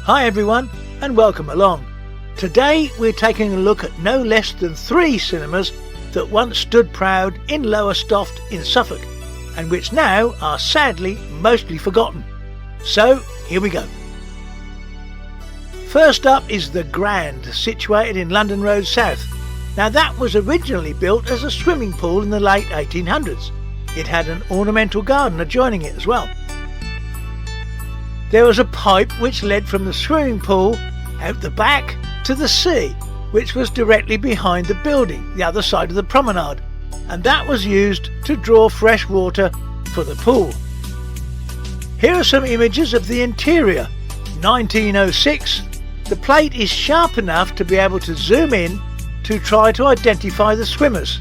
Hi everyone and welcome along. Today we're taking a look at no less than 3 cinemas that once stood proud in Lowestoft in Suffolk and which now are sadly mostly forgotten. So here we go. First up is the Grand, situated in London Road South. Now that was originally built as a swimming pool in the late 1800s. It had an ornamental garden adjoining it as well. There was a pipe which led from the swimming pool out the back to the sea, which was directly behind the building, the other side of the promenade, and that was used to draw fresh water for the pool. Here are some images of the interior. 1906. The plate is sharp enough to be able to zoom in to try to identify the swimmers.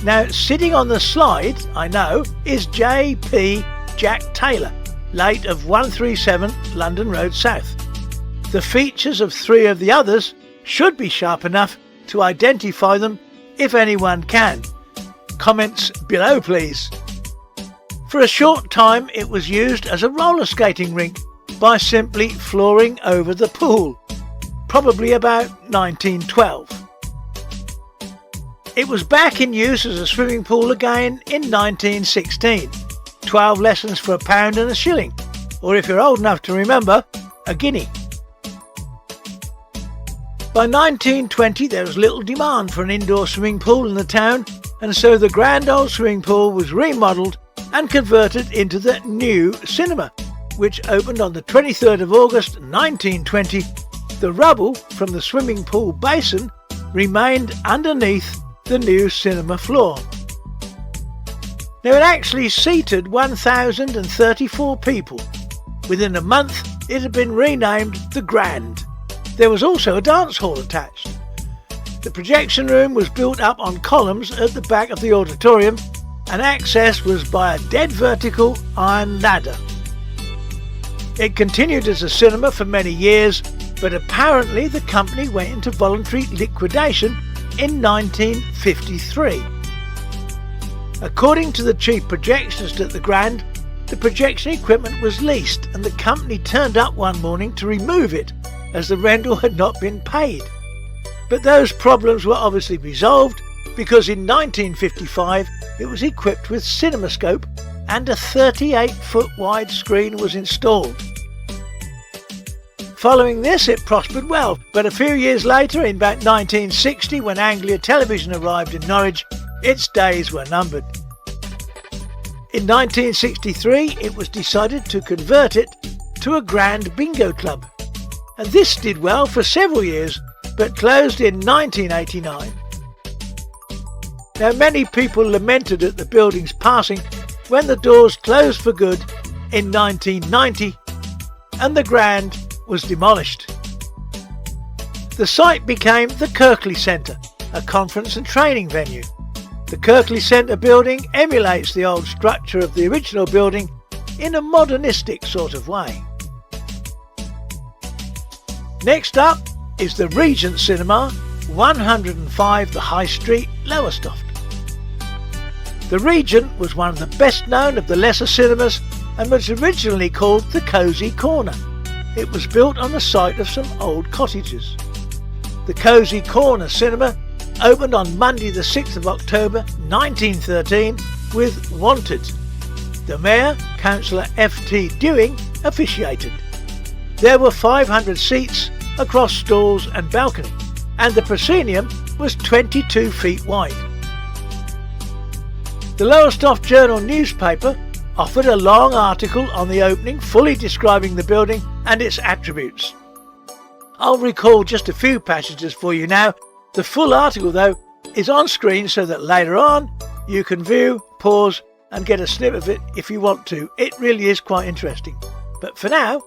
Now sitting on the slide, I know, is J.P. Jack Taylor, late of 137 London Road South. The features of 3 of the others should be sharp enough to identify them if anyone can. Comments below please. For a short time it was used as a roller skating rink by simply flooring over the pool, probably about 1912. It was back in use as a swimming pool again in 1916. 12 lessons for £1 and a shilling, or if you're old enough to remember, a guinea. By 1920 there was little demand for an indoor swimming pool in the town, and so the grand old swimming pool was remodelled and converted into the new cinema, which opened on the 23rd of August 1920. The rubble from the swimming pool basin remained underneath the new cinema floor. Now it actually seated 1,034 people. Within a month it had been renamed the Grand. There was also a dance hall attached. The projection room was built up on columns at the back of the auditorium, and access was by a dead vertical iron ladder. It continued as a cinema for many years, but apparently the company went into voluntary liquidation in 1953. According to the chief projectionist at the Grand, the projection equipment was leased and the company turned up one morning to remove it as the rental had not been paid. But those problems were obviously resolved because in 1955 it was equipped with CinemaScope and a 38-foot wide screen was installed. Following this it prospered well, but a few years later, in about 1960, when Anglia Television arrived in Norwich, its days were numbered. In 1963 it was decided to convert it to a grand bingo club, and this did well for several years but closed in 1989. Now many people lamented at the building's passing when the doors closed for good in 1990 and the Grand was demolished. The site became the Kirkley Centre, a conference and training venue. The Kirkley Centre building emulates the old structure of the original building in a modernistic sort of way. Next up is the Regent Cinema, 105 The High Street, Lowestoft. The Regent was one of the best known of the lesser cinemas and was originally called the Cosy Corner. It was built on the site of some old cottages. The Cosy Corner Cinema opened on Monday the 6th of October 1913 with Wanted. The Mayor, Councillor F.T. Dewing, officiated. There were 500 seats across stalls and balcony, and the proscenium was 22 feet wide. The Lowestoft Journal newspaper offered a long article on the opening fully describing the building and its attributes. I'll recall just a few passages for you now. The full article, though, is on screen so that later on you can view, pause and get a snip of it if you want to. It really is quite interesting. But for now,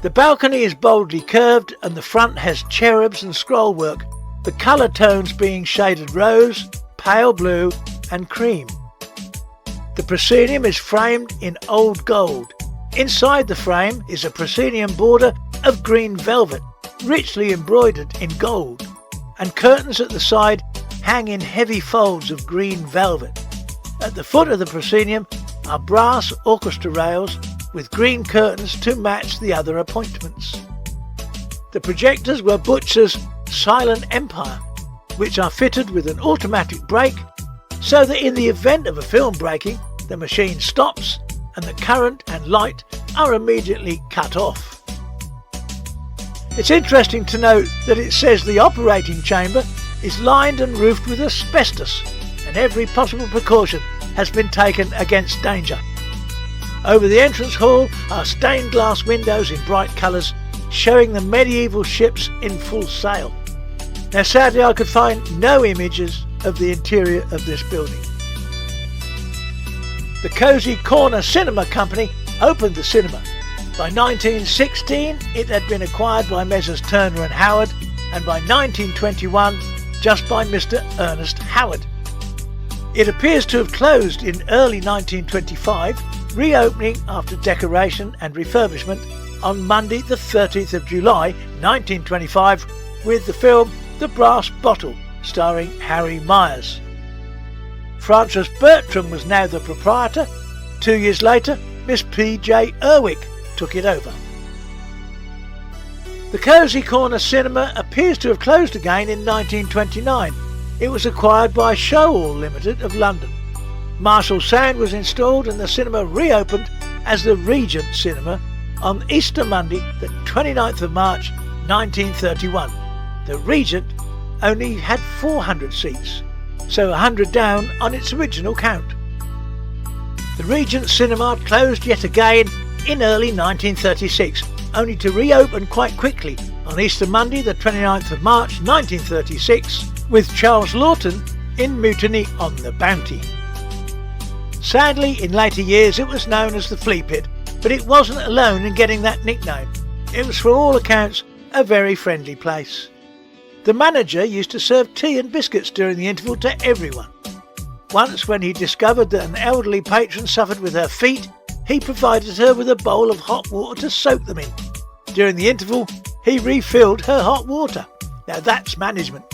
the balcony is boldly curved and the front has cherubs and scroll work, the colour tones being shaded rose, pale blue and cream. The proscenium is framed in old gold. Inside the frame is a proscenium border of green velvet, richly embroidered in gold, and curtains at the side hang in heavy folds of green velvet. At the foot of the proscenium are brass orchestra rails with green curtains to match the other appointments. The projectors were Butcher's Silent Empire, which are fitted with an automatic brake so that in the event of a film breaking, the machine stops and the current and light are immediately cut off. It's interesting to note that it says the operating chamber is lined and roofed with asbestos, and every possible precaution has been taken against danger. Over the entrance hall are stained glass windows in bright colours showing the medieval ships in full sail. Now sadly I could find no images of the interior of this building. The Cosy Corner Cinema Company opened the cinema. By 1916 it had been acquired by Messrs Turner and Howard, and by 1921 just by Mr Ernest Howard. It appears to have closed in early 1925, reopening after decoration and refurbishment on Monday the 30th of July 1925 with the film The Brass Bottle, starring Harry Myers. Francis Bertram was now the proprietor. 2 years later, Miss P.J. Erwick took it over. The Cosy Corner Cinema appears to have closed again in 1929. It was acquired by Showall Limited of London. Marshall sound was installed and the cinema reopened as the Regent Cinema on Easter Monday the 29th of March 1931. The Regent only had 400 seats, so 100 down on its original count. The Regent Cinema closed yet again in early 1936, only to reopen quite quickly on Easter Monday the 29th of March 1936 with Charles Lawton in Mutiny on the Bounty. Sadly, in later years it was known as the Flea Pit, but it wasn't alone in getting that nickname. It was for all accounts a very friendly place. The manager used to serve tea and biscuits during the interval to everyone. Once, when he discovered that an elderly patron suffered with her feet, he provided her with a bowl of hot water to soak them in. During the interval, he refilled her hot water. Now that's management.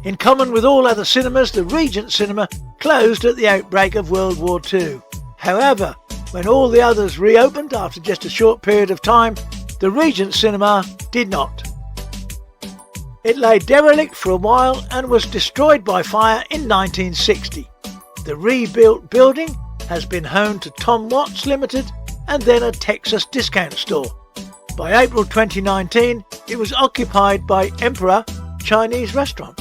In common with all other cinemas, the Regent Cinema closed at the outbreak of World War II. However, when all the others reopened after just a short period of time, the Regent Cinema did not. It lay derelict for a while and was destroyed by fire in 1960. The rebuilt building has been home to Tom Watts Limited and then a Texas discount store. By April 2019, it was occupied by Emperor Chinese Restaurant.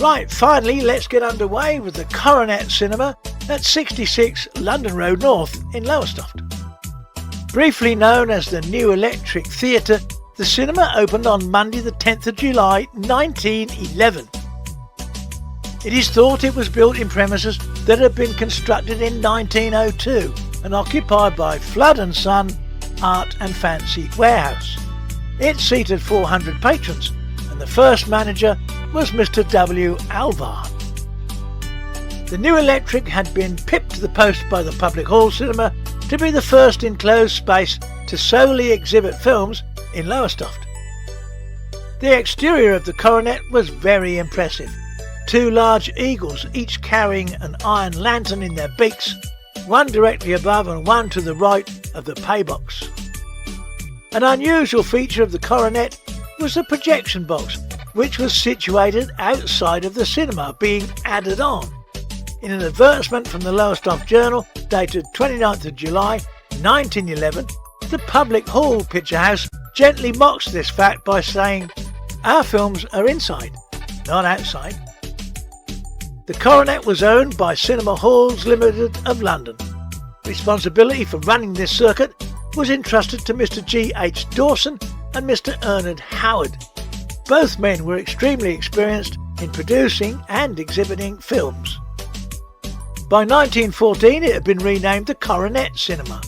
Right, finally, let's get underway with the Coronet Cinema at 66 London Road North in Lowestoft. Briefly known as the New Electric Theatre, the cinema opened on Monday the 10th of July 1911. It is thought it was built in premises that had been constructed in 1902 and occupied by Flood & Son Art and Fancy Warehouse. It seated 400 patrons and the first manager was Mr. W. Alvar. The New Electric had been pipped to the post by the Public Hall Cinema to be the first enclosed space to solely exhibit films in Lowestoft. The exterior of the Coronet was very impressive. 2 large eagles, each carrying an iron lantern in their beaks, one directly above and one to the right of the pay box. An unusual feature of the Coronet was the projection box, which was situated outside of the cinema, being added on. In an advertisement from the Lowestoft Journal dated 29th of July 1911, the Public Hall Picture House gently mocks this fact by saying, "Our films are inside, not outside." The Coronet was owned by Cinema Halls Limited of London. Responsibility for running this circuit was entrusted to Mr. G. H. Dawson and Mr. Ernest Howard. Both men were extremely experienced in producing and exhibiting films. By 1914 it had been renamed the Coronet Cinema.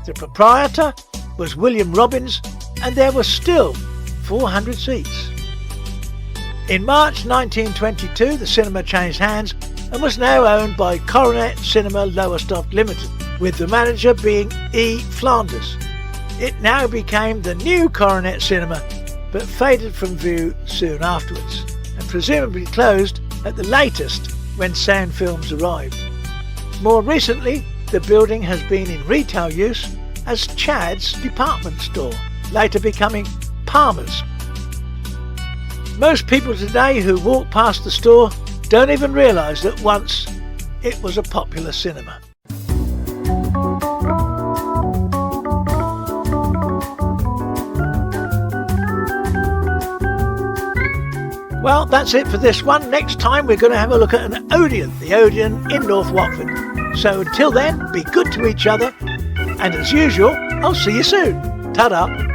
The proprietor was William Robbins and there were still 400 seats. In March 1922 the cinema changed hands and was now owned by Coronet Cinema Lowestoft Limited, with the manager being E. Flanders. It now became the new Coronet Cinema, but faded from view soon afterwards, and presumably closed at the latest when sound films arrived. More recently, the building has been in retail use as Chad's department store, later becoming Palmer's. Most people today who walk past the store don't even realise that once it was a popular cinema. Well, that's it for this one. Next time we're going to have a look at an Odeon, the Odeon in North Watford. So until then, be good to each other, and as usual, I'll see you soon. Ta-da!